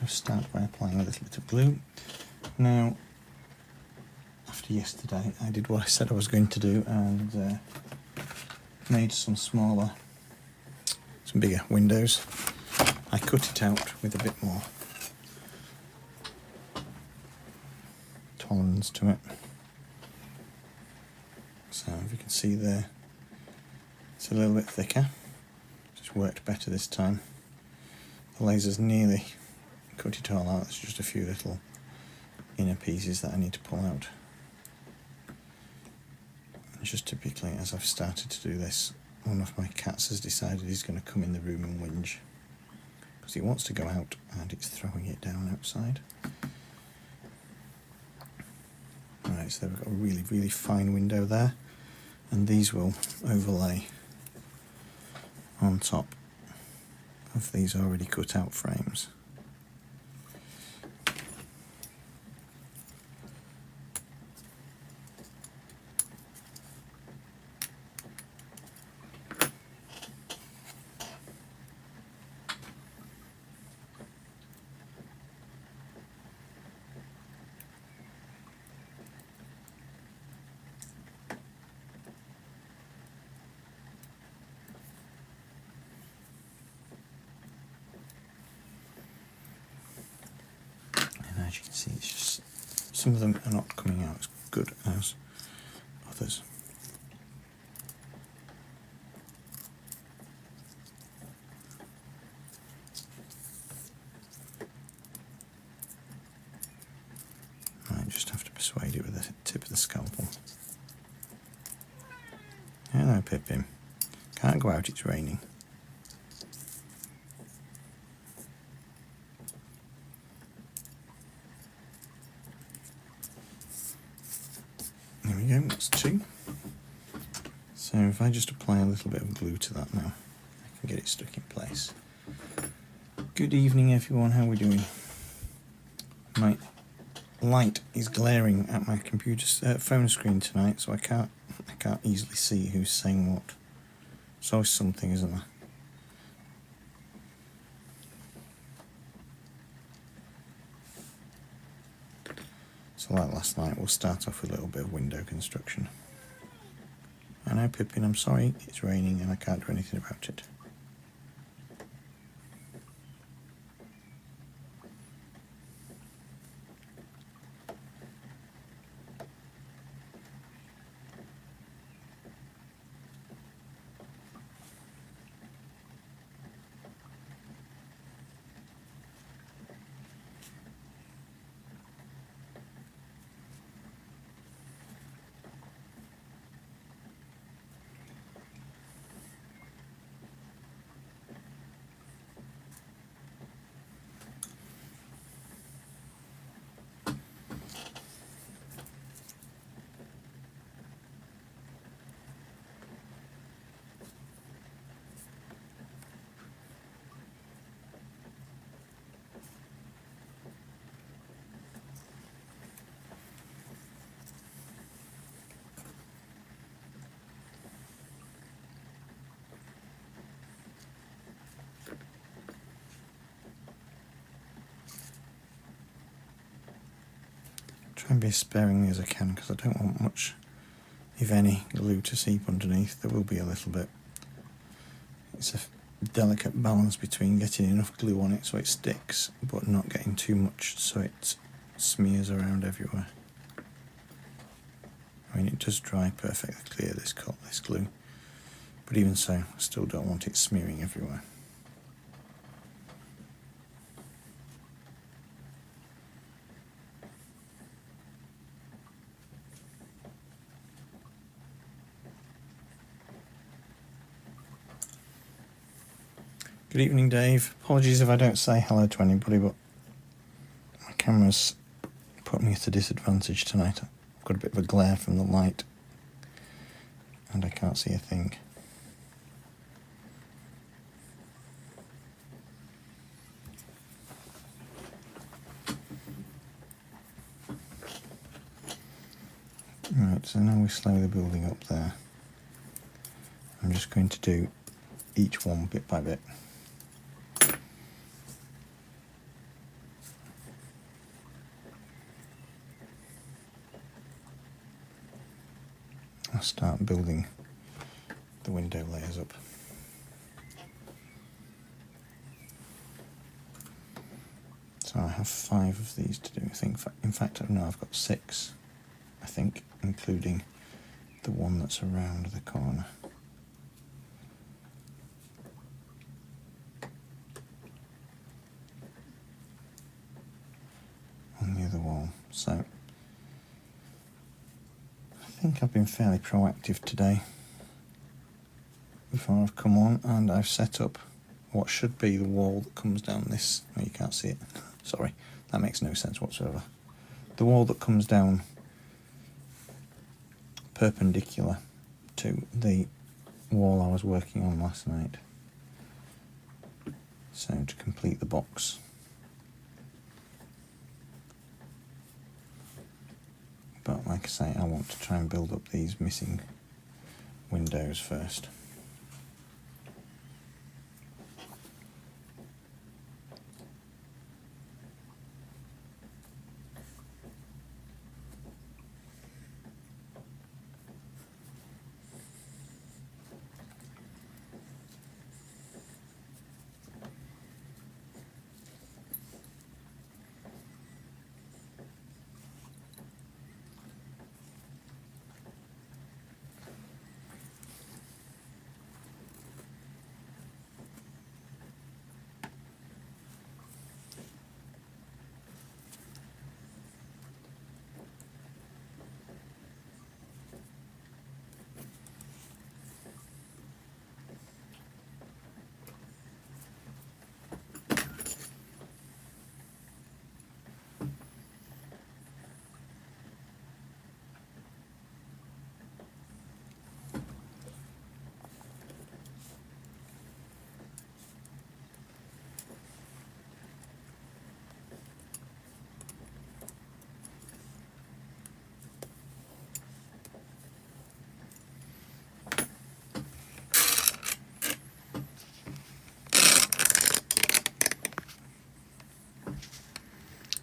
start by applying a little bit of glue. Now, after yesterday, I did what I said I was going to do and made some bigger windows. I cut it out with a bit more tolerance to it. So if you can see there, it's a little bit thicker. It's worked better this time. The laser's nearly cut it all out. There's just a few little inner pieces that I need to pull out. And just typically, as I've started to do this, one of my cats has decided he's going to come in the room and whinge because he wants to go out and it's throwing it down outside. Alright, so we've got a really, really fine window there, and these will overlay on top of these already cut out frames. As you can see, it's just some of them are not coming out as good as others. I just have to persuade it with the tip of the scalpel. Hello, Pippin. Can't go out, it's raining. There we go, that's two. So if I just apply a little bit of glue to that now, I can get it stuck in place. Good evening everyone, how are we doing? My light is glaring at my phone screen tonight, so I can't easily see who's saying what. It's always something, isn't there? So like last night, we'll start off with a little bit of window construction. I know, Pippin, I'm sorry, it's raining and I can't do anything about it. Try and be as sparing as I can because I don't want much, if any, glue to seep underneath. There will be a little bit. It's a delicate balance between getting enough glue on it so it sticks, but not getting too much so it smears around everywhere. I mean, it does dry perfectly clear, this glue, but even so, I still don't want it smearing everywhere. Good evening, Dave. Apologies if I don't say hello to anybody, but my camera's put me at a disadvantage tonight. I've got a bit of a glare from the light and I can't see a thing. Right, so now we're slowly building up there. I'm just going to do each one bit by bit. I'll start building the window layers up. So I have 5 of these to do. In fact, no, I've got 6, I think, including the one that's around the corner. On the other wall. So I think I've been fairly proactive today before I've come on, and I've set up what should be the wall that comes down this. Oh, you can't see it. Sorry, that makes no sense whatsoever. The wall that comes down perpendicular to the wall I was working on last night. So to complete the box. But like I say, I want to try and build up these missing windows first.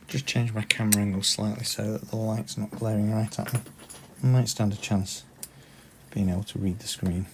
Just change my camera angle slightly so that the light's not glaring right at me. I might stand a chance of being able to read the screen.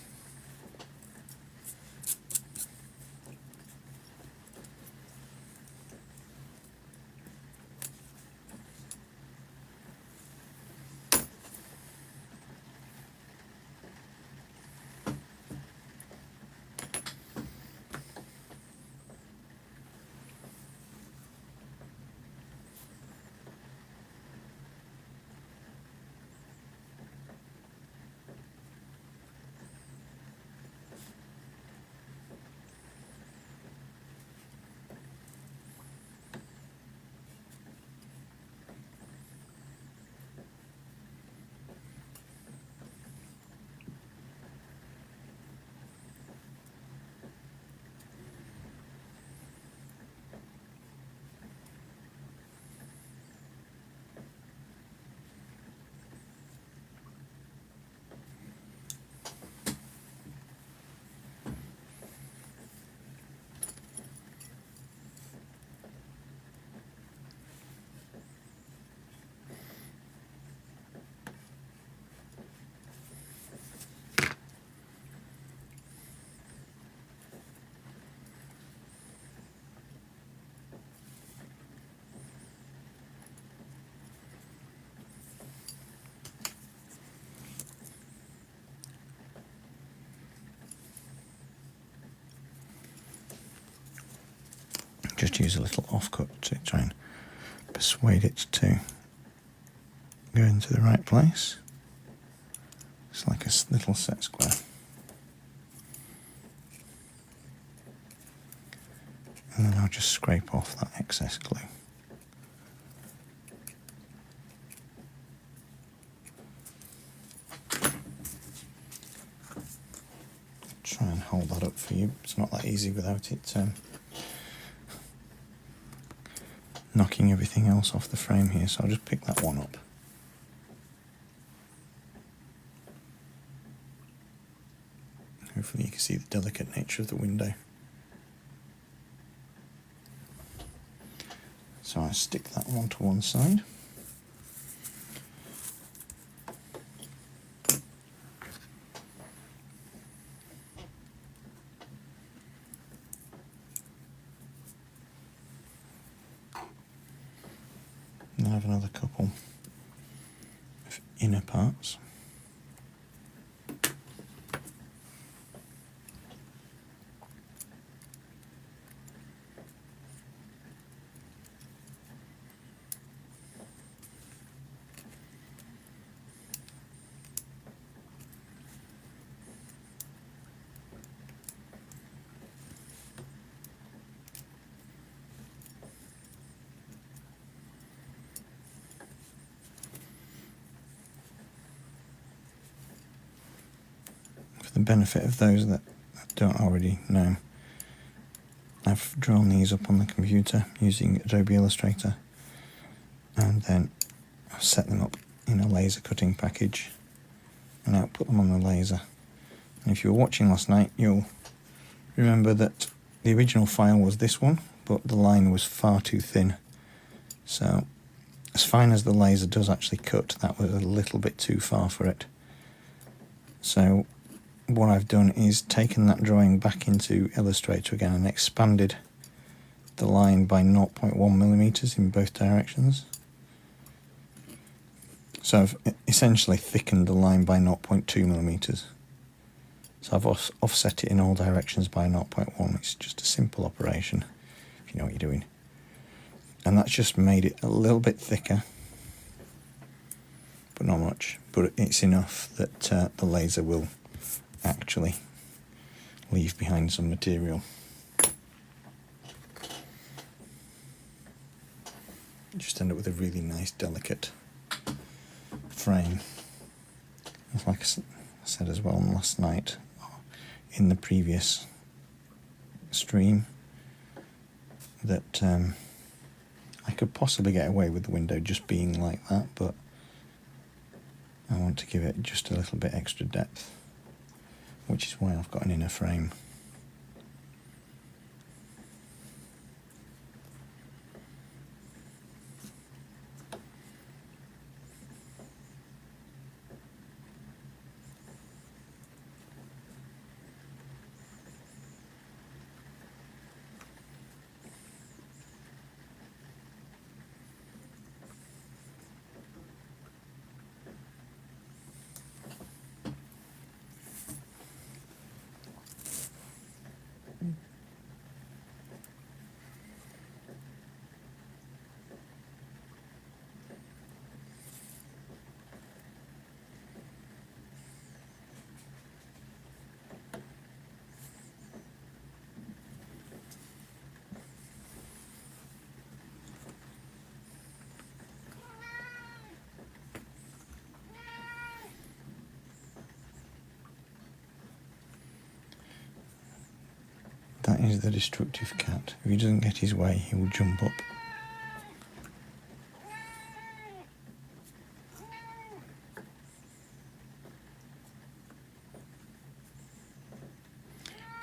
Just use a little offcut to try and persuade it to go into the right place. It's like a little set square. And then I'll just scrape off that excess glue. Try and hold that up for you. It's not that easy without it knocking everything else off the frame here, so I'll just pick that one up. Hopefully you can see the delicate nature of the window. So I stick that one to one side. then have another couple of inner parts. For the benefit of those that don't already know, I've drawn these up on the computer using Adobe Illustrator, and then I've set them up in a laser cutting package and output them on the laser. And if you were watching last night, you'll remember that the original file was this one, but the line was far too thin. So as fine as the laser does actually cut, that was a little bit too far for it. So what I've done is taken that drawing back into Illustrator again and expanded the line by 0.1 millimeters in both directions. So I've essentially thickened the line by 0.2 millimeters. So I've offset it in all directions by 0.1. It's just a simple operation, if you know what you're doing. And that's just made it a little bit thicker, but not much. But it's enough that the laser will actually leave behind some material. You just end up with a really nice, delicate frame. It's like I said as well last night in the previous stream, that I could possibly get away with the window just being like that, but I want to give it just a little bit extra depth, which is why I've got an inner frame. That is the destructive cat. If he doesn't get his way, he will jump up.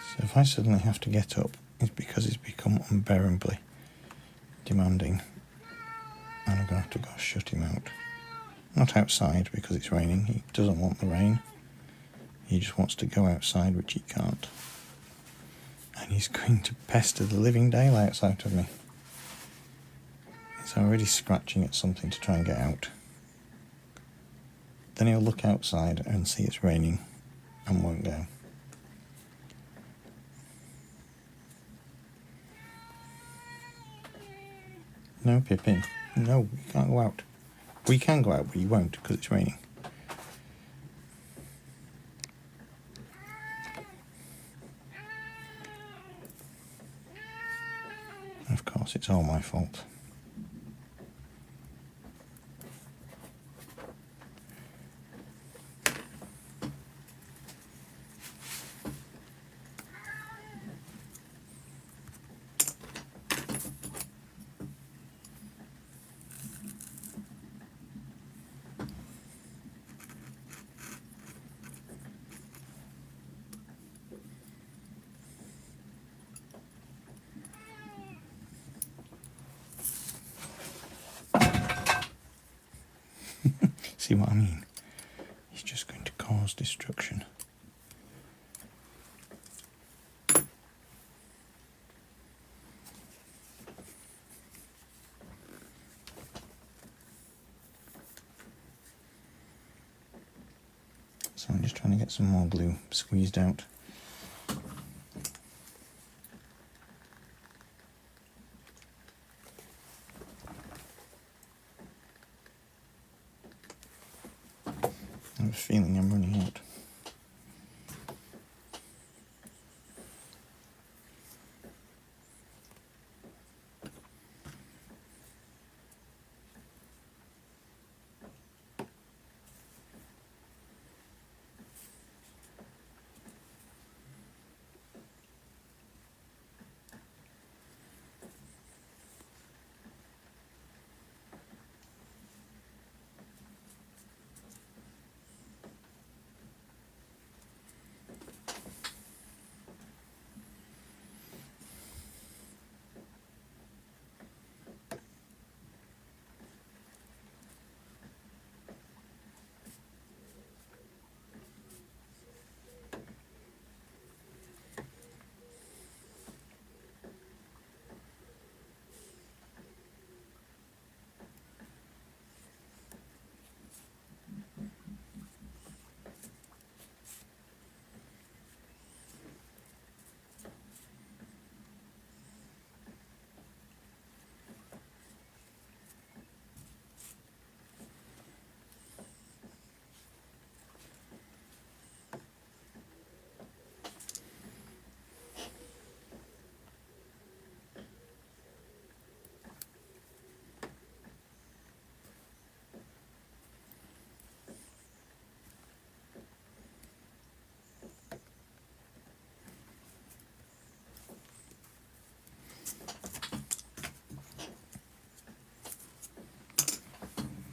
So if I suddenly have to get up, it's because it's become unbearably demanding, and I'm going to have to go shut him out. Not outside because it's raining. He doesn't want the rain. He just wants to go outside, which he can't. And he's going to pester the living daylights out of me. He's already scratching at something to try and get out. Then he'll look outside and see it's raining and won't go. No, Pippin. No, you can't go out. We can go out, but you won't because it's raining. Of course, it's all my fault. See what I mean? He's just going to cause destruction. So I'm just trying to get some more glue squeezed out. I have a feeling I'm running out.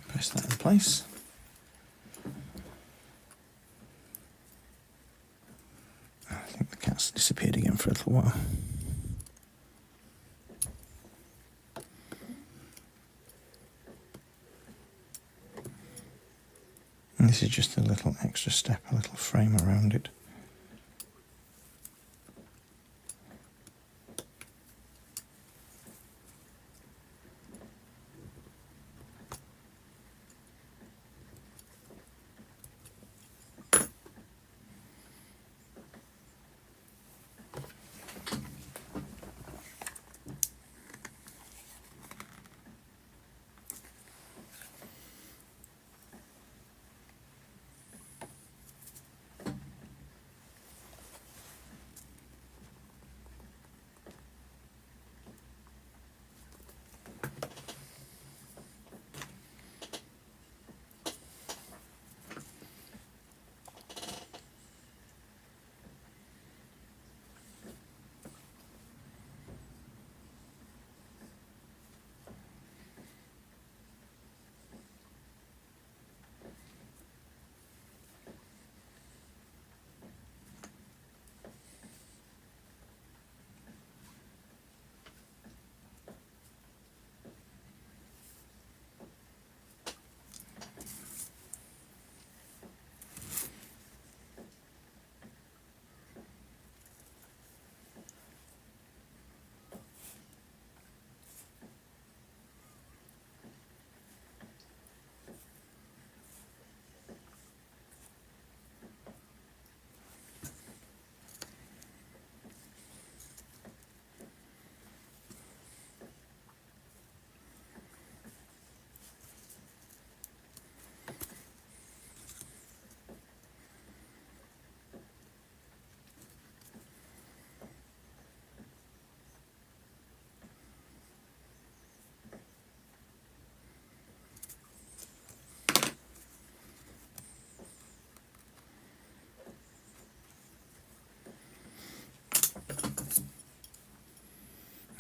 Press that in place. I think the cat's disappeared again for a little while. And this is just a little extra step, a little frame around it.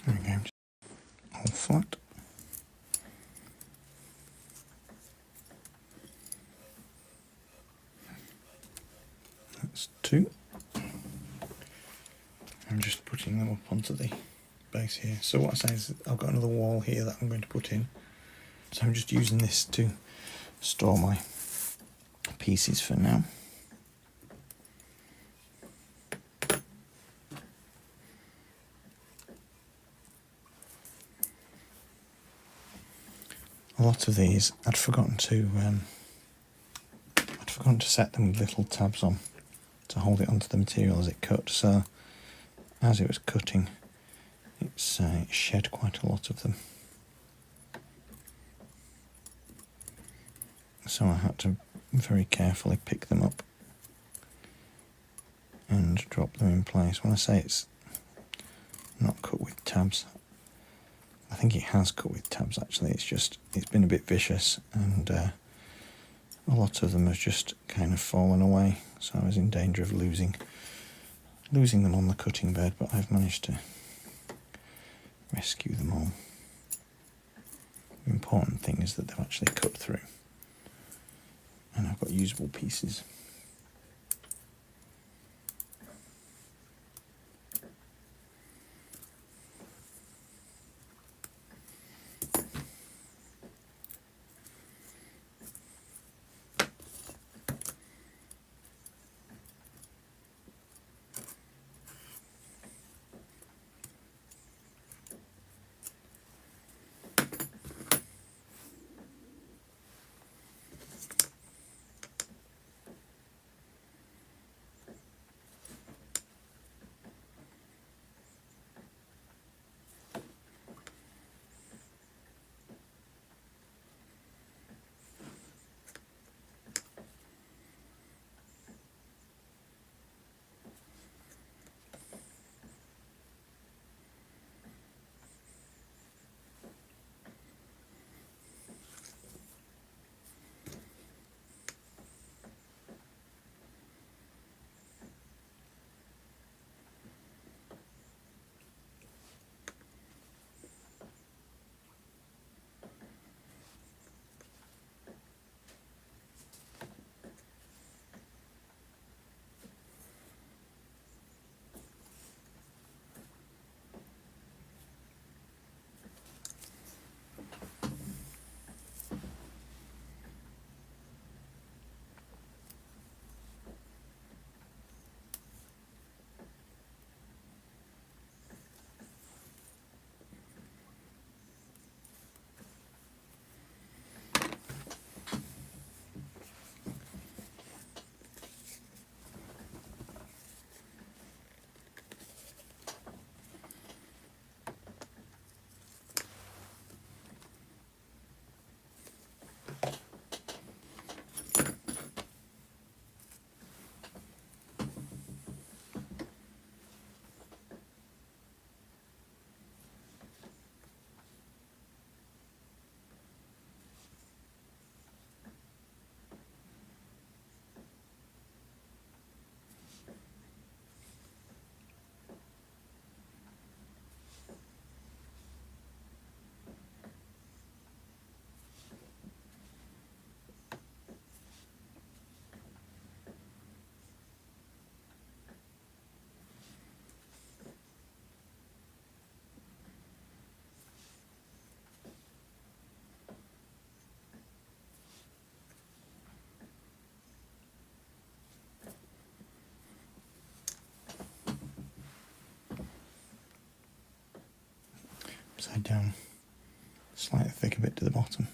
There we go, all flat. That's two. I'm just putting them up onto the base here. So what I say is I've got another wall here that I'm going to put in. So I'm just using this to store my pieces for now. A lot of these I'd forgotten forgotten to set them with little tabs on to hold it onto the material as it cut, so as it was cutting it shed quite a lot of them. So I had to very carefully pick them up and drop them in place. When I say it's not cut with tabs, I think it has cut with tabs actually, it's been a bit vicious, and a lot of them have just kind of fallen away, so I was in danger of losing them on the cutting bed, but I've managed to rescue them all. The important thing is that they've actually cut through, and I've got usable pieces. Upside down, slightly thicker bit to the bottom.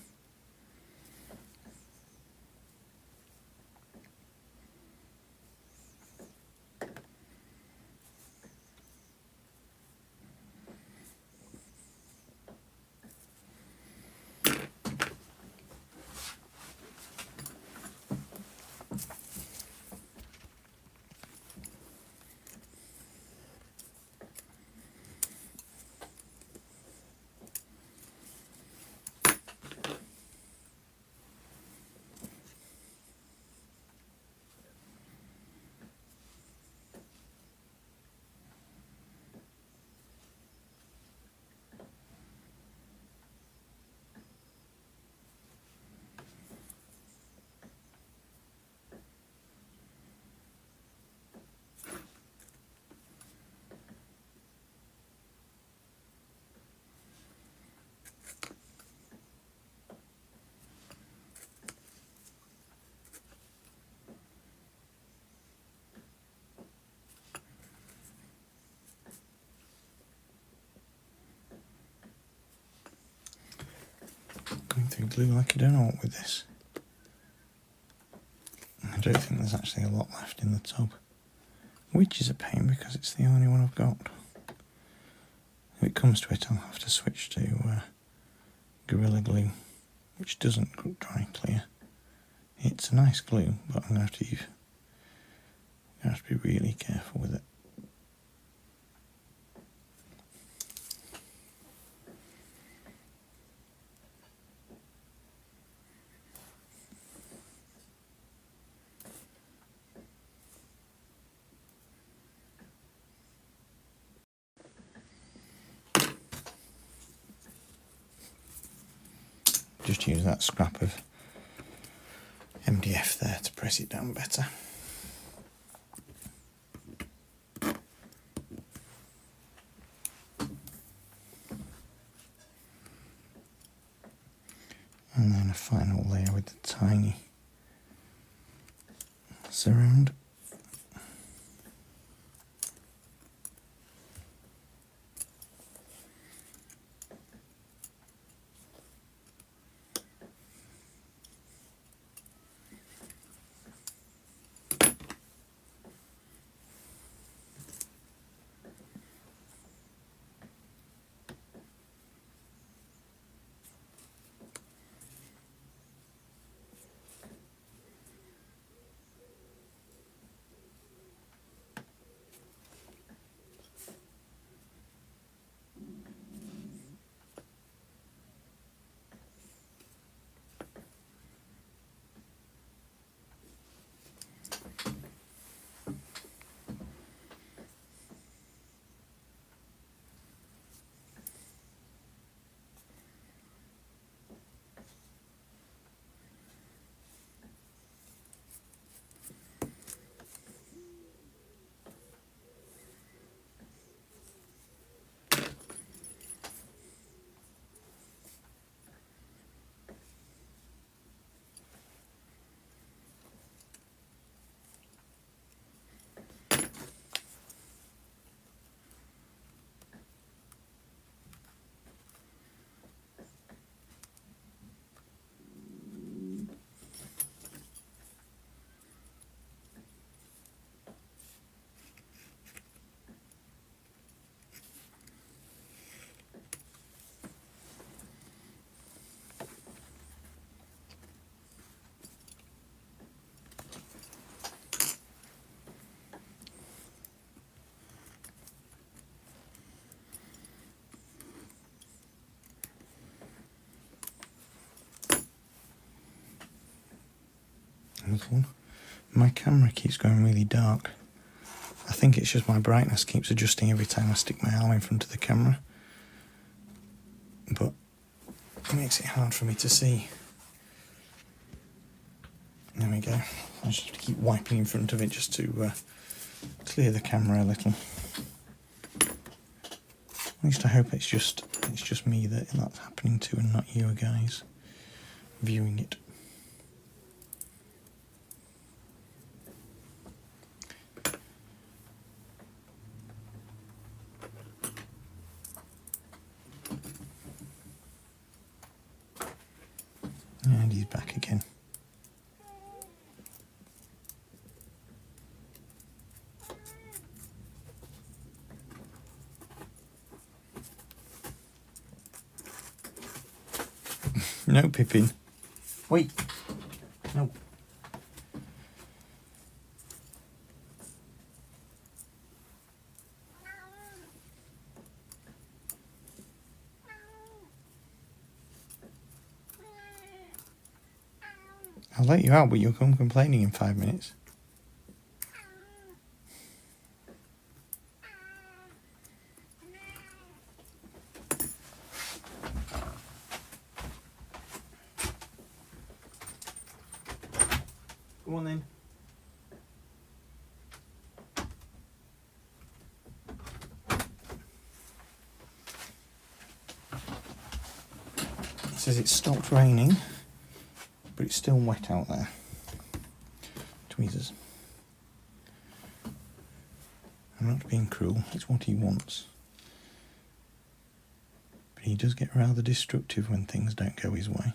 Going through glue like I don't know what with this. And don't think there's actually a lot left in the tub, which is a pain because it's the only one I've got. If it comes to it, I'll have to switch to Gorilla Glue, which doesn't dry clear. It's a nice glue, but I'm going to have to be really careful with it. Just use that scrap of MDF there to press it down better. And then a final layer with the tiny surround. Another one. My camera keeps going really dark. I think it's just my brightness keeps adjusting every time I stick my arm in front of the camera. But it makes it hard for me to see. There we go. I just have to keep wiping in front of it just to clear the camera a little. At least I hope it's just me that's happening to and not you guys viewing it. And he's back again. No, Pippin. Wait. No. I'll let you out, but you'll come complaining in 5 minutes. Go on then. It says it stopped raining, but it's still wet out there. Tweezers. I'm not being cruel, it's what he wants. But he does get rather destructive when things don't go his way.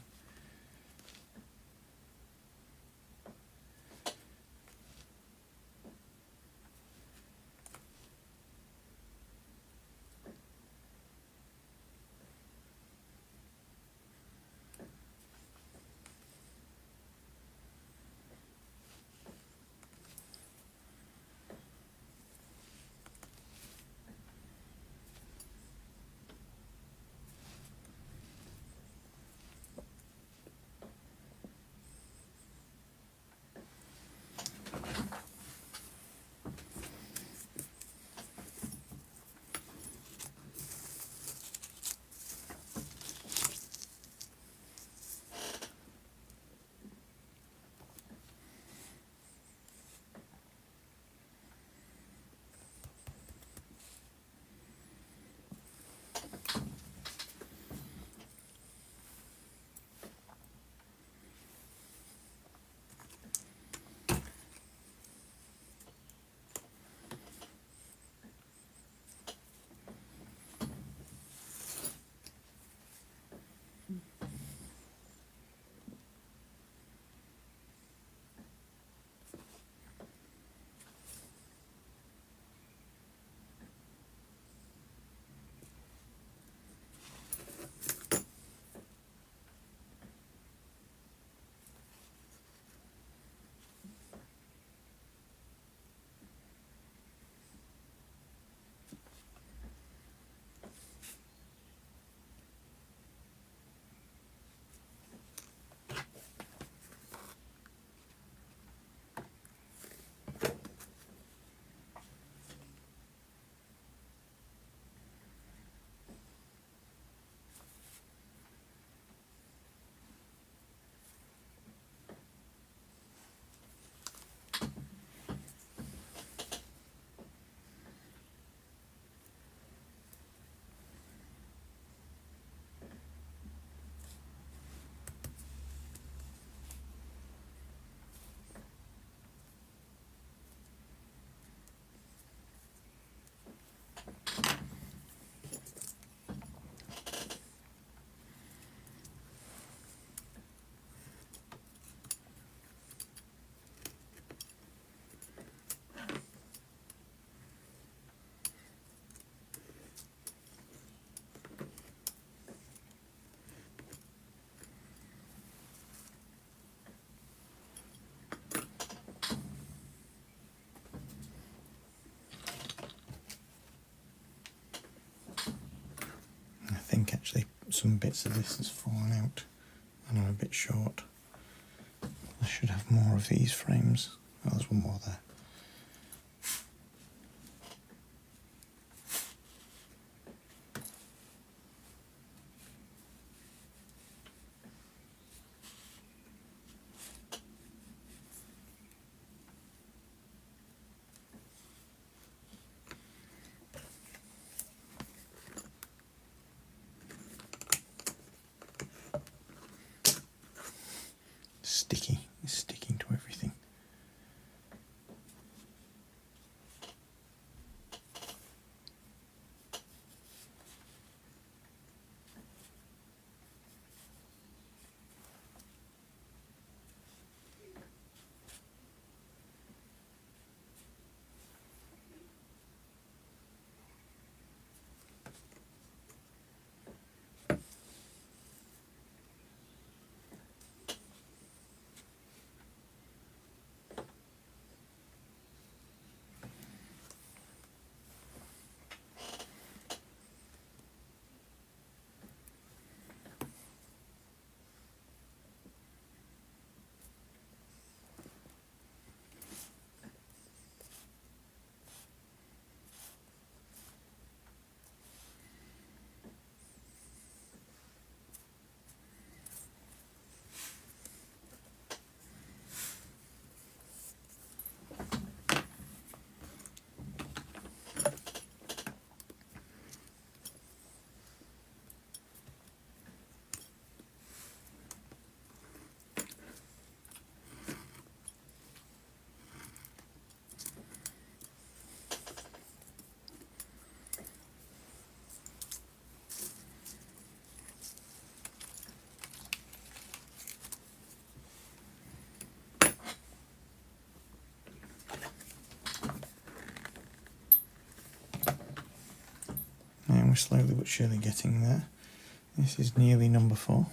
think actually some bits of this has fallen out and I'm a bit short. I should have more of these frames. Oh, there's one more there. Sticky. It's sticking to everything. And we're slowly but surely getting there. This is nearly number 4.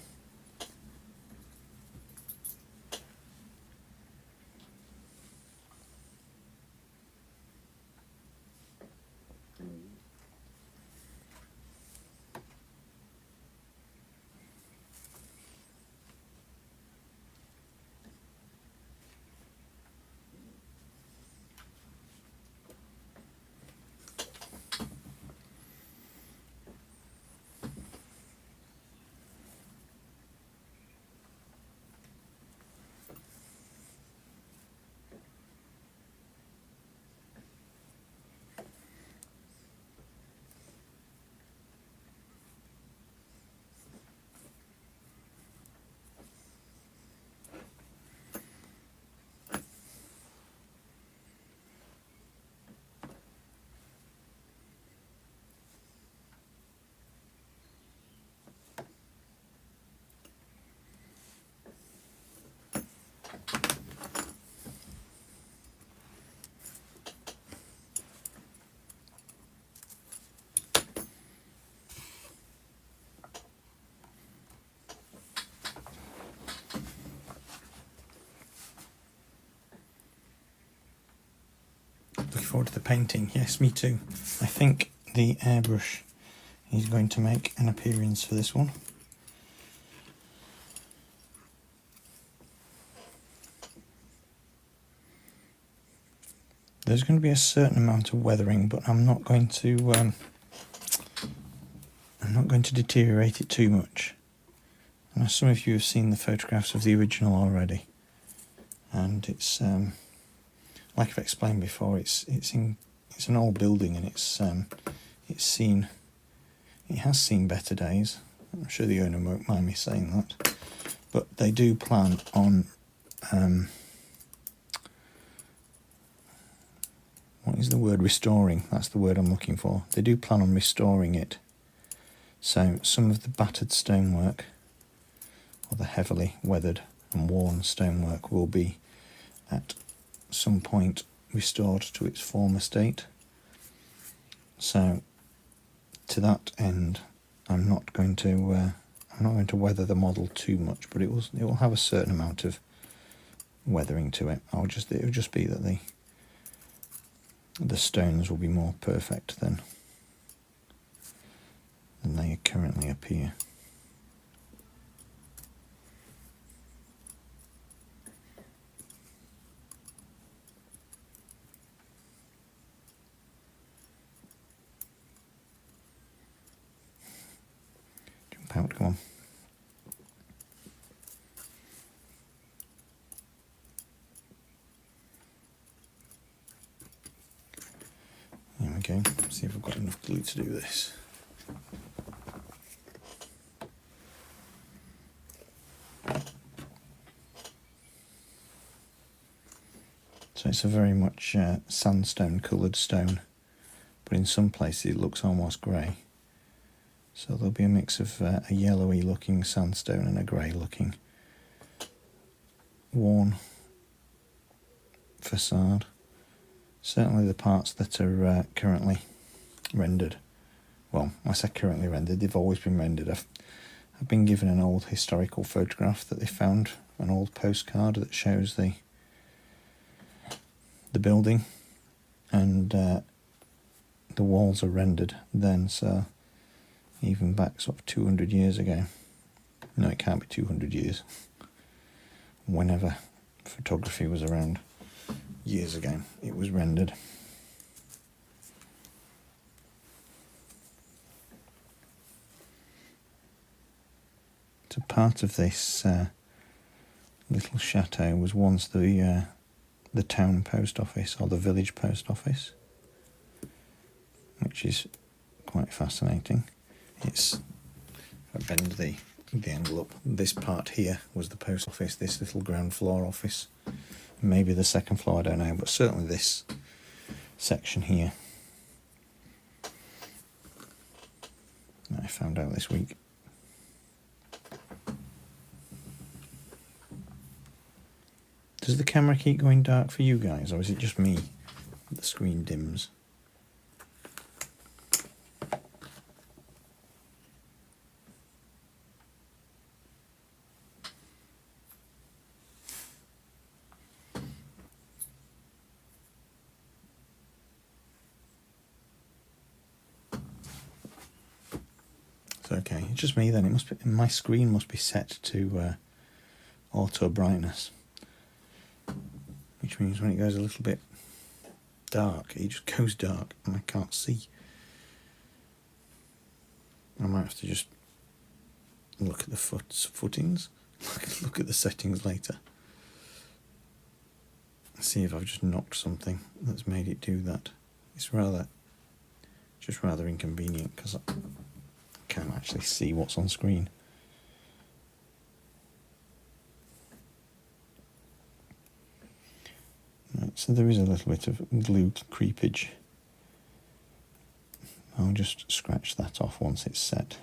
Looking forward to the painting. Yes, me too. I think the airbrush is going to make an appearance for this one. There's going to be a certain amount of weathering, but I'm not going to deteriorate it too much. Now, some of you have seen the photographs of the original already, and it's like I've explained before. It's an old building, and it has seen better days. I'm sure the owner won't mind me saying that, but they do plan on what is the word? Restoring. That's the word I'm looking for. They do plan on restoring it. So some of the battered stonework, or the heavily weathered and worn stonework, will be at some point restored to its former state. So to that end, I'm not going to weather the model too much, but it will have a certain amount of weathering to it. It will just be that the stones will be more perfect than than they currently appear. Jump out, come on. There we go. See if I've got enough glue to do this. So it's a very much sandstone coloured stone, but in some places it looks almost grey. So there'll be a mix of a yellowy looking sandstone and a grey looking worn facade. Certainly the parts that are currently rendered, well, I say currently rendered, they've always been rendered. I've been given an old historical photograph that they found, an old postcard that shows the building, and the walls are rendered then, so even back sort of 200 years ago. No, it can't be 200 years. Whenever photography was around, years ago, it was rendered. So part of this little chateau was once the town post office, or the village post office, which is quite fascinating. It's, if I bend the angle up, this part here was the post office, this little ground floor office, maybe the second floor, I don't know, but certainly this section here that I found out this week. Does the camera keep going dark for you guys, or is it just me? The screen dims. It's okay. It's just me then. It must be, my screen must be set to auto brightness, which means when it goes a little bit dark, it just goes dark and I can't see. I might have to just look at the footings, look at the settings later, see if I've just knocked something that's made it do that. It's just rather inconvenient because I can't actually see what's on screen. Right, so there is a little bit of glue creepage. I'll just scratch that off once it's set.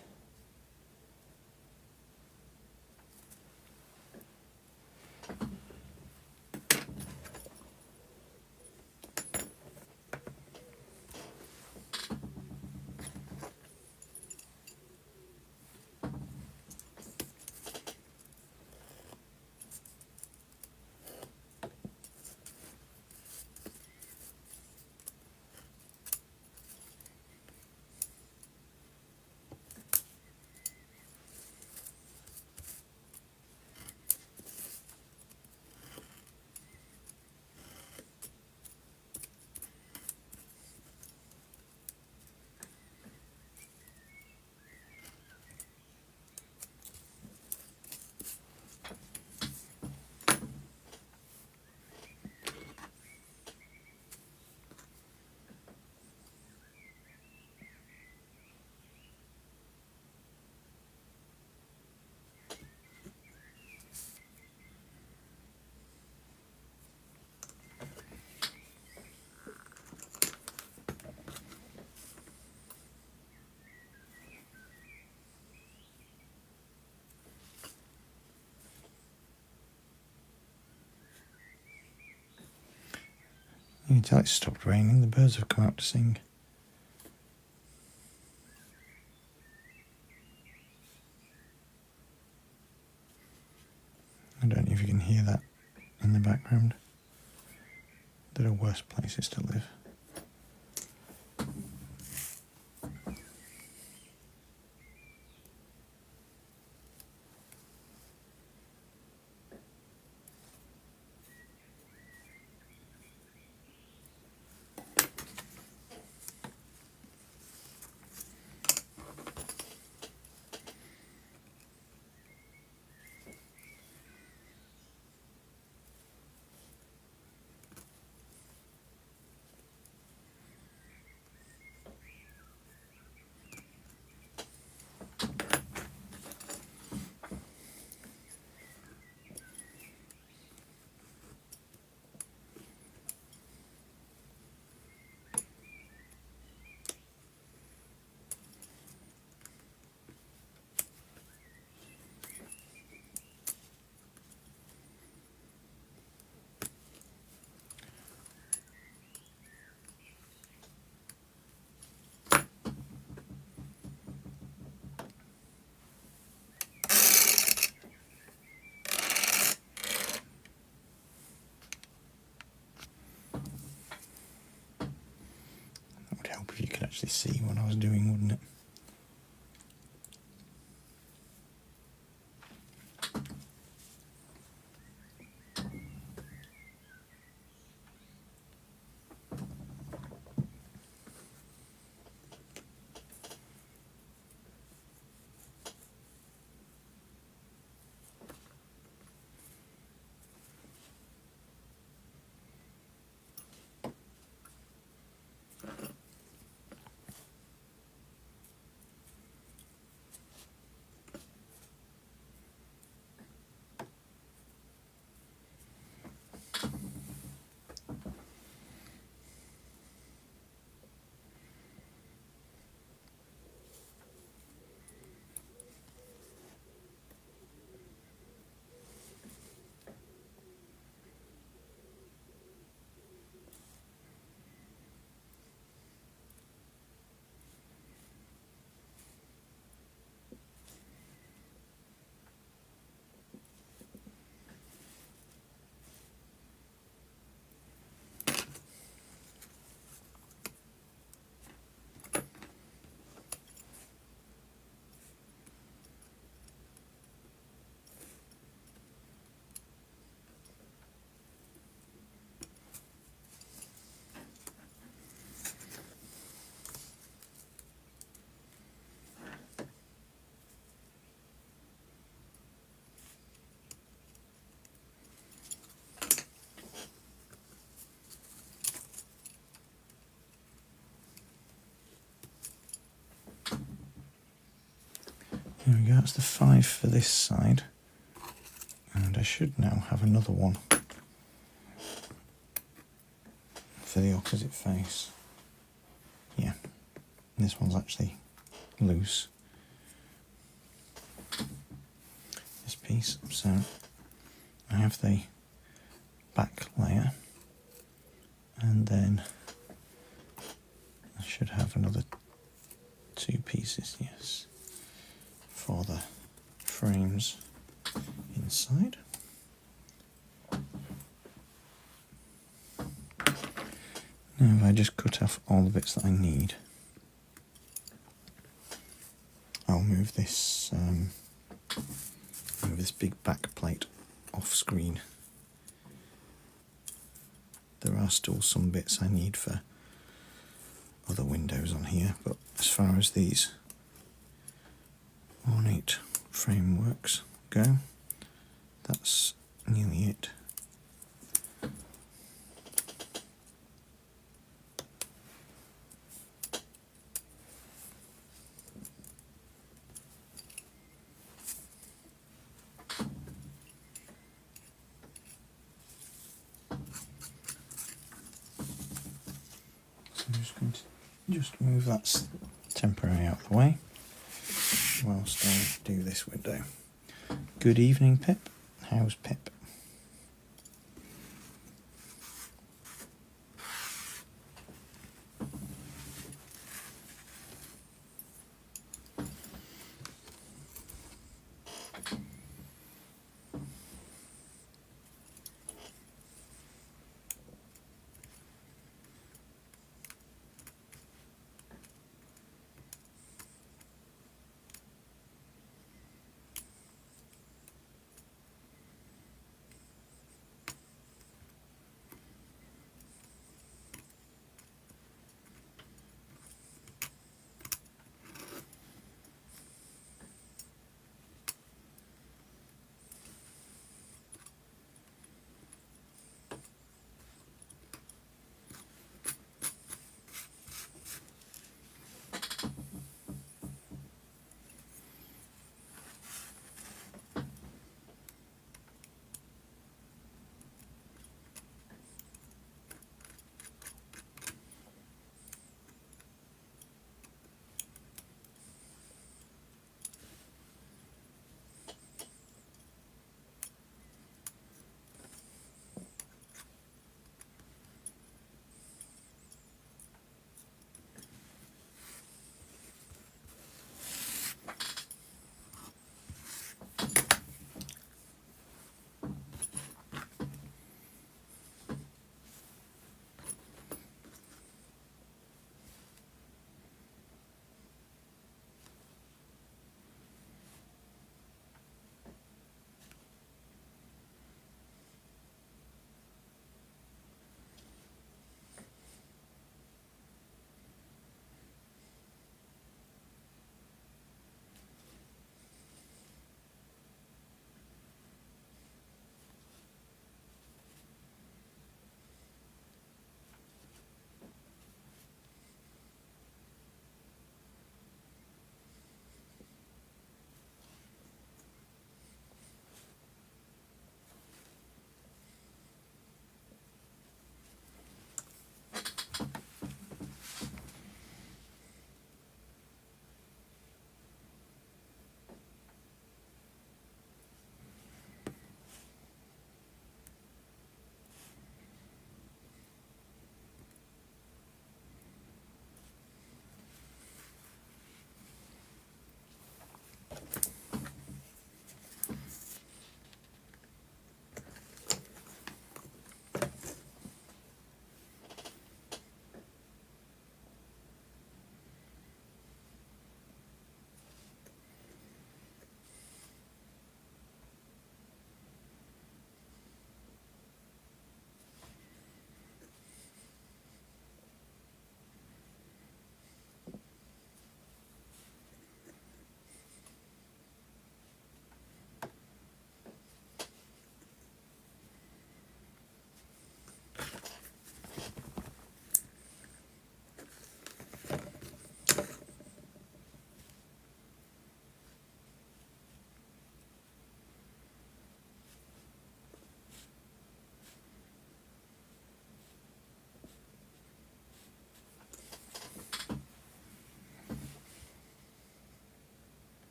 You can tell it's stopped raining, the birds have come out to sing. I don't know if you can hear that in the background. There are worse places to live. actually see what I was doing, wouldn't it? There we go, that's the 5 for this side. And I should now have another one for the opposite face. Yeah, this one's actually loose, this piece. So I have the back layer, and then I should have another 2 pieces, yes, for the frames inside. Now if I just cut off all the bits that I need, I'll move this big back plate off screen. There are still some bits I need for other windows on here, but as far as these ornate frameworks go, that's nearly it. So I'm just going to move that temporarily out of the way whilst I do this window. Good evening, Pip. How's Pip?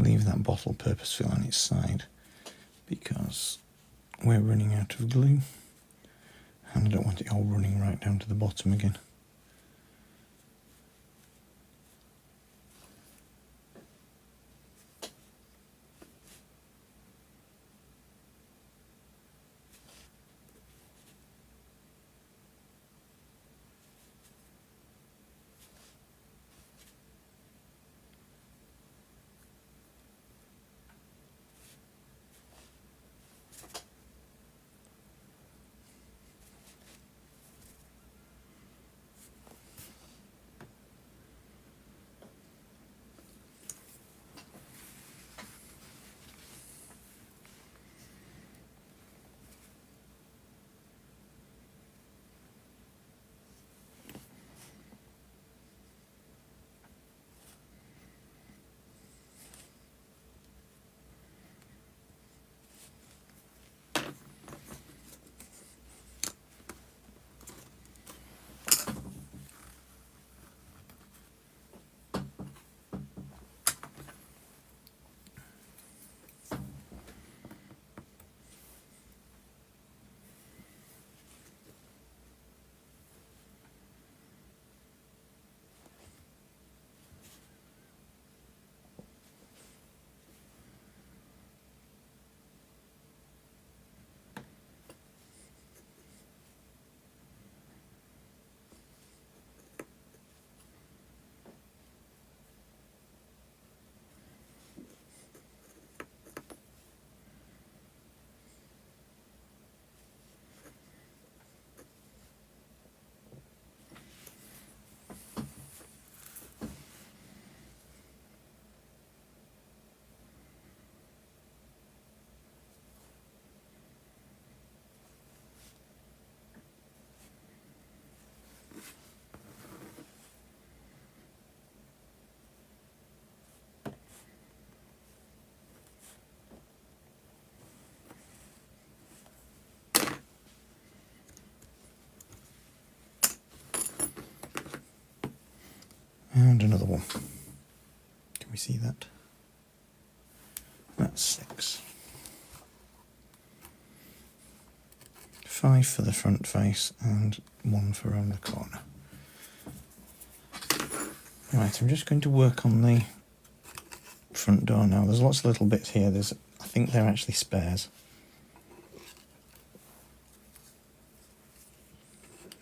leave that bottle purposefully on its side because we're running out of glue and I don't want it all running right down to the bottom again. And another one. Can we see that? That's 6. 5 for the front face and 1 for around the corner. Right, I'm just going to work on the front door now. There's lots of little bits here. I think they're actually spares.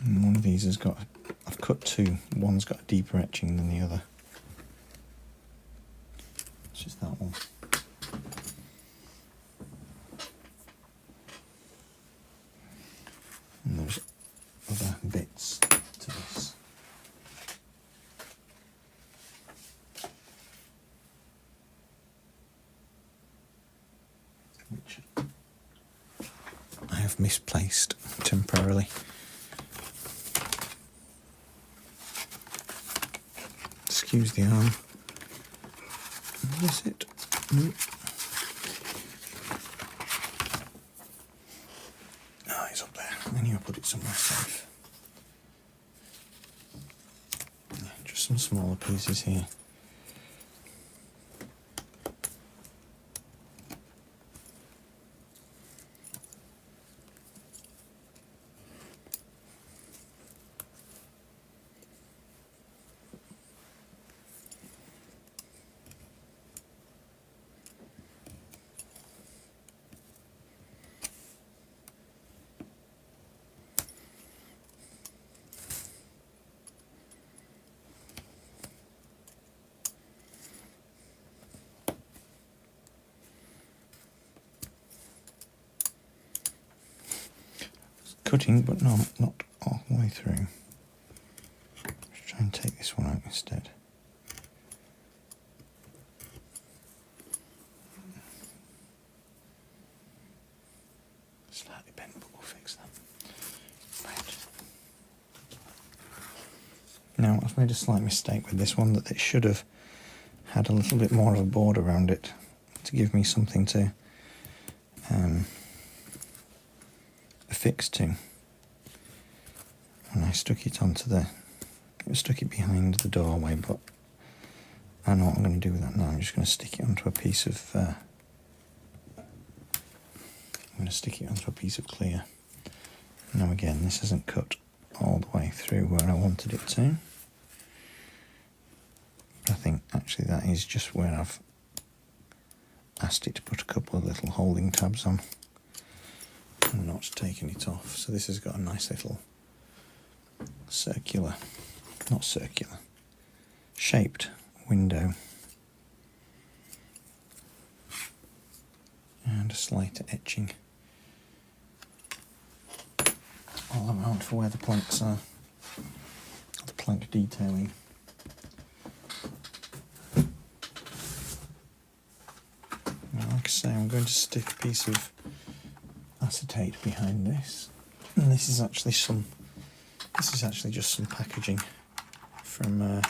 And one of these has got, I've cut 2. One's got a deeper etching than the other. It's just that one. And there's other bits to this. Which I have misplaced temporarily. Excuse the arm. Is it? Oh, it's up there. I knew I put it somewhere safe. Yeah, just some smaller pieces here. Cutting, but no, not all the way through. Let's try and take this one out instead. Slightly bent, but we'll fix that. Right. Now, I've made a slight mistake with this one, that it should have had a little bit more of a board around it to give me something to affix to. And I stuck it onto stuck it behind the doorway, but I know what I'm going to do with that now. I'm just going to stick it onto a piece of clear. Now again, this isn't cut all the way through where I wanted it to. I think actually that is just where I've asked it to put a couple of little holding tabs on and not taking it off. So this has got a nice little shaped window and a slight etching all around for where the planks are, the plank detailing. Now, like I say, I'm going to stick a piece of acetate behind this, and this is actually just some packaging from a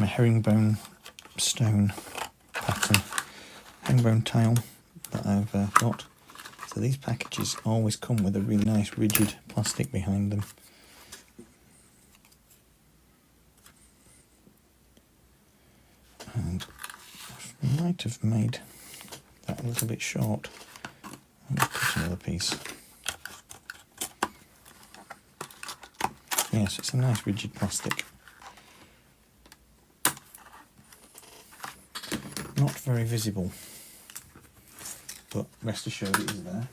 herringbone stone pattern, herringbone tile that I've got. So these packages always come with a really nice rigid plastic behind them. And I might have made that a little bit short. I'll just put another piece. Yes, it's a nice rigid plastic. Not very visible, but rest assured it is there.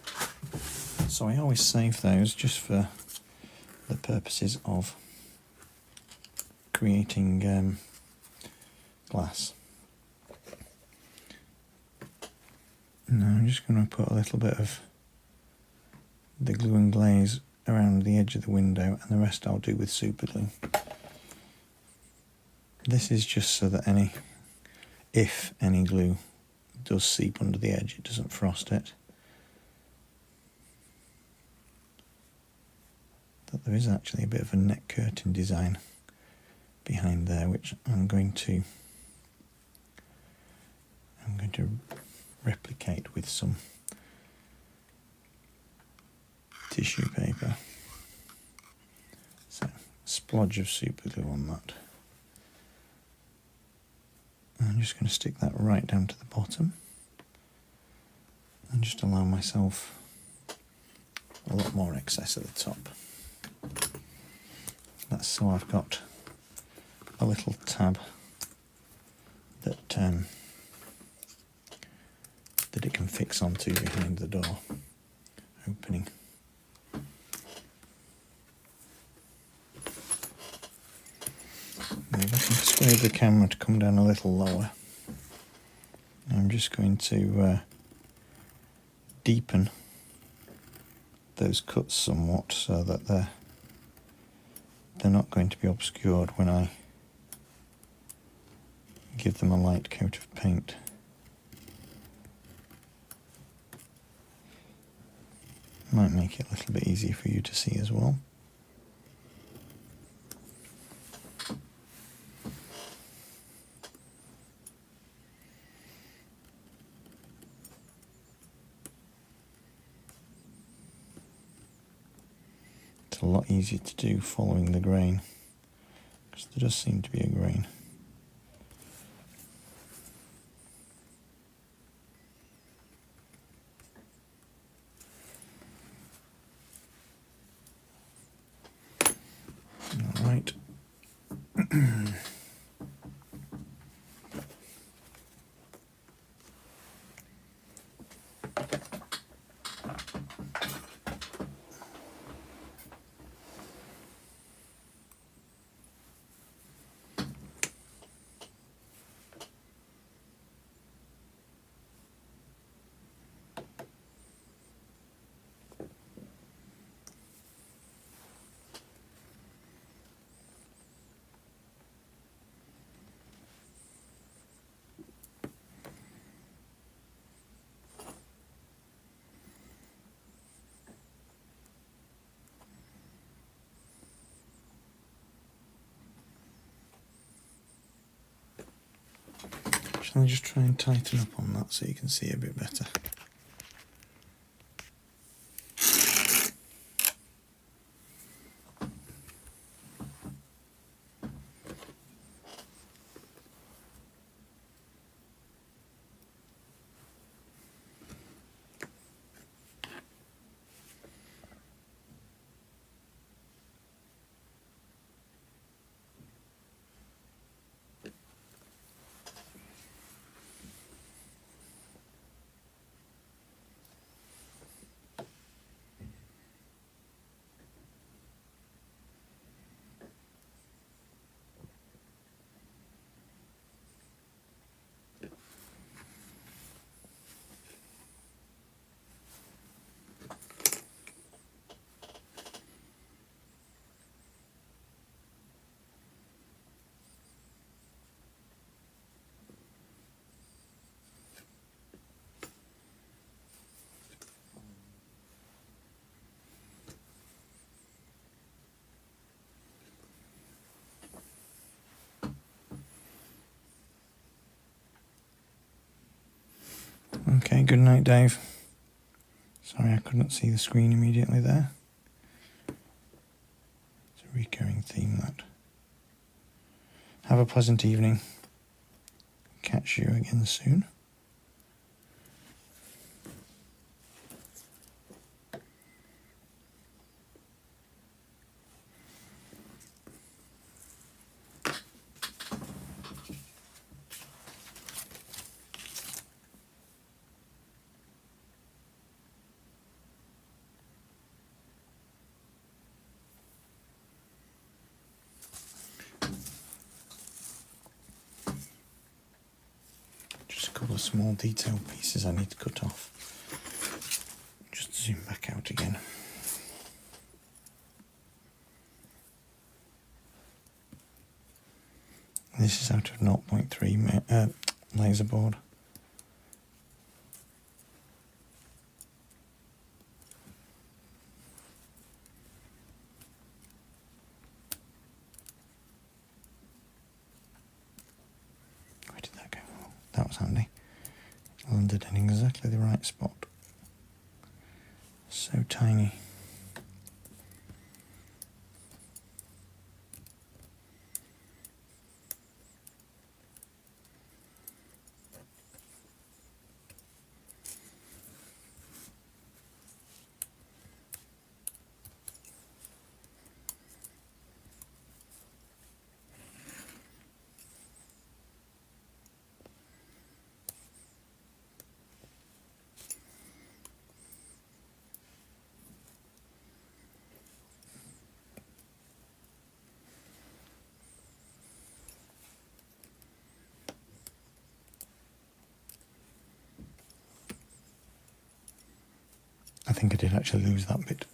So I always save those just for the purposes of creating glass. Now I'm just going to put a little bit of the glue and glaze around the edge of the window, and the rest I'll do with super glue. This is just so that if any glue does seep under the edge, it doesn't frost it. But there is actually a bit of a neck curtain design behind there, which I'm going to replicate with some tissue paper. So, a splodge of super glue on that. I'm just going to stick that right down to the bottom and just allow myself a lot more excess at the top. That's so I've got a little tab that it can fix onto behind the door opening. Now if I can persuade the camera to come down a little lower, I'm just going to deepen those cuts somewhat so that they're not going to be obscured when I give them a light coat of paint. Might make it a little bit easier for you to see as well. It's a lot easier to do following the grain, because there does seem to be a grain. All right. Shall I just try and tighten up on that so you can see a bit better? Okay, good night, Dave. Sorry I couldn't see the screen immediately there. It's a recurring theme, that. Have a pleasant evening. Catch you again soon. Just a couple of small detail pieces I need to cut off. Just zoom back out again. This is out of 0.3 laser board. Where did that go? Oh, that was handy. It landed in exactly the right spot. So tiny. I think I did actually lose that bit.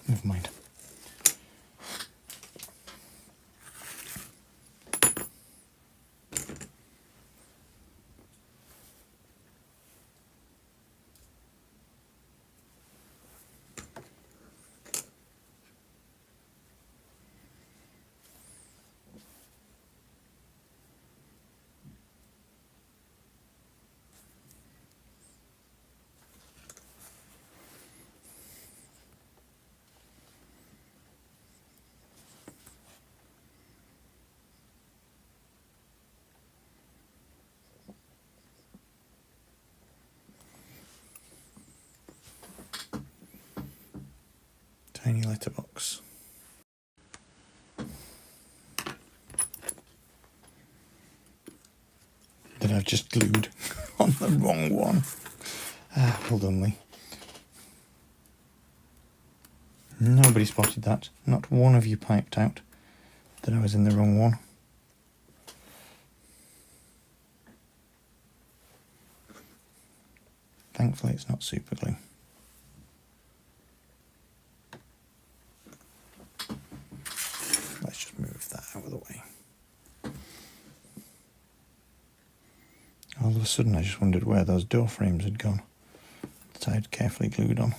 Never mind. Tiny letterbox. That I've just glued on the wrong one. Hold on, Lee. Nobody spotted that. Not one of you piped out that I was in the wrong one. Thankfully it's not super glue. Let's just move that out of the way. All of a sudden I just wondered where those door frames had gone that I had carefully glued on.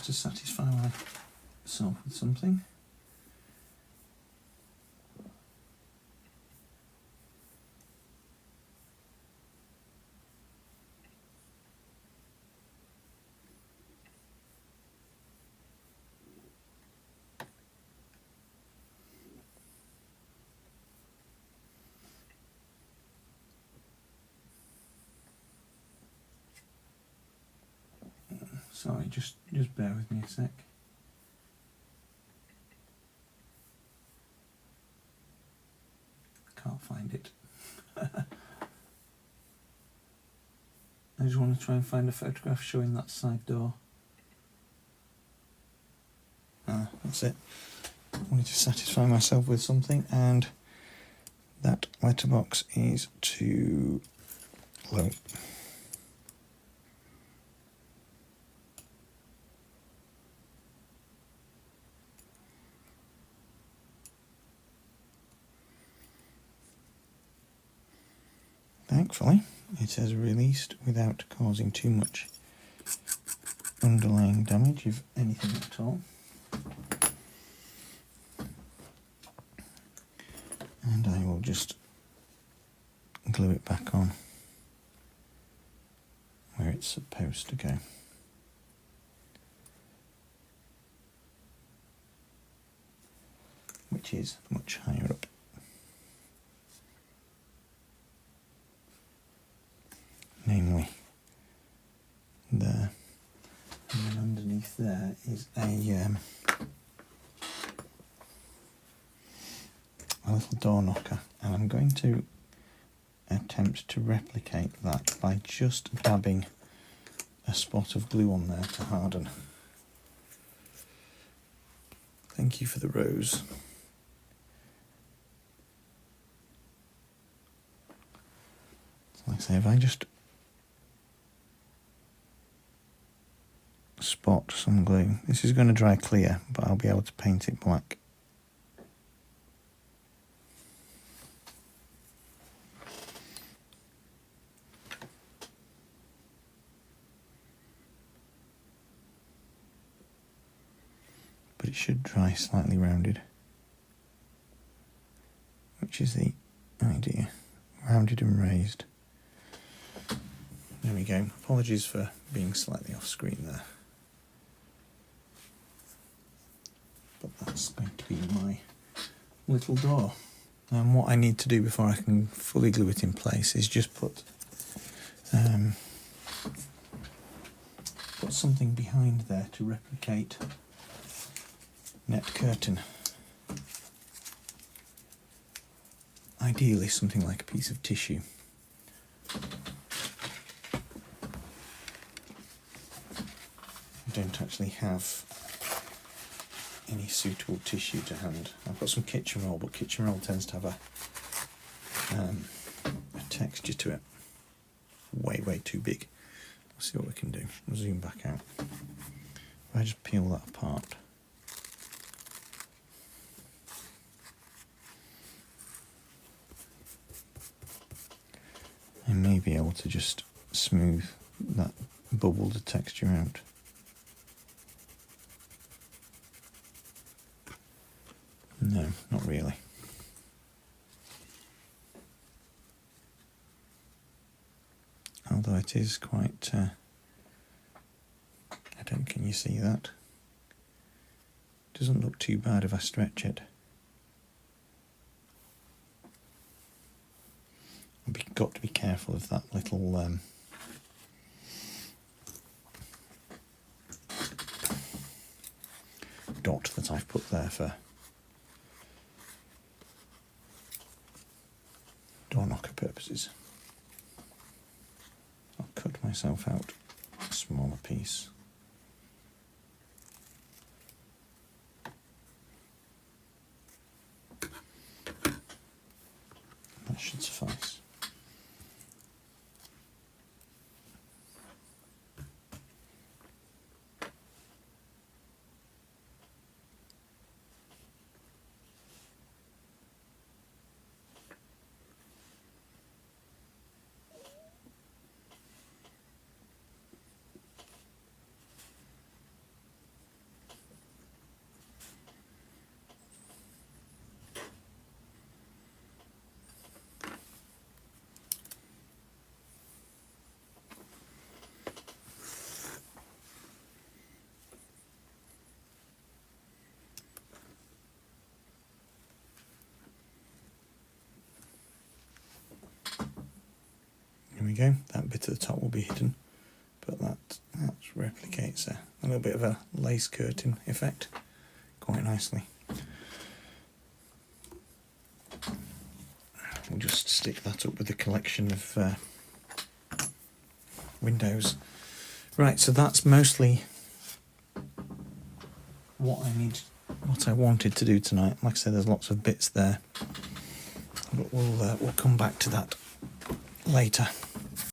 to satisfy myself with something. Sorry, just bear with me a sec. Can't find it. I just want to try and find a photograph showing that side door. Ah, that's it. I wanted to satisfy myself with something, and that letterbox is too low. Thankfully, it has released without causing too much underlying damage, if anything at all. And I will just glue it back on where it's supposed to go. Which is much higher up. Namely there. And then underneath there is a little door knocker, and I'm going to attempt to replicate that by just dabbing a spot of glue on there to harden. Thank you for the rose. So like I say, if I just spot some glue, this is going to dry clear, but I'll be able to paint it black. But it should dry slightly rounded, which is the idea. Rounded and raised. There we go. Apologies for being slightly off screen there. But that's going to be my little door. And what I need to do before I can fully glue it in place is just put something behind there to replicate net curtain. Ideally something like a piece of tissue. I don't actually have any suitable tissue to hand. I've got some kitchen roll, but kitchen roll tends to have a texture to it. Way too big. Let's see what we can do. I'll zoom back out. If I just peel that apart. I may be able to just smooth that bubbled texture out. No, not really. Although it is quite, I don't, can you see that? Doesn't look too bad if I stretch it. I've got to be careful of that little dot that I've put there for door knocker purposes. I'll cut myself out a smaller piece. That should suffice. go. That bit at the top will be hidden, but that replicates a little bit of a lace curtain effect quite nicely. We'll just stick that up with a collection of windows. Right, so that's mostly what I wanted to do tonight. Like I said, there's lots of bits there, but we'll come back to that later.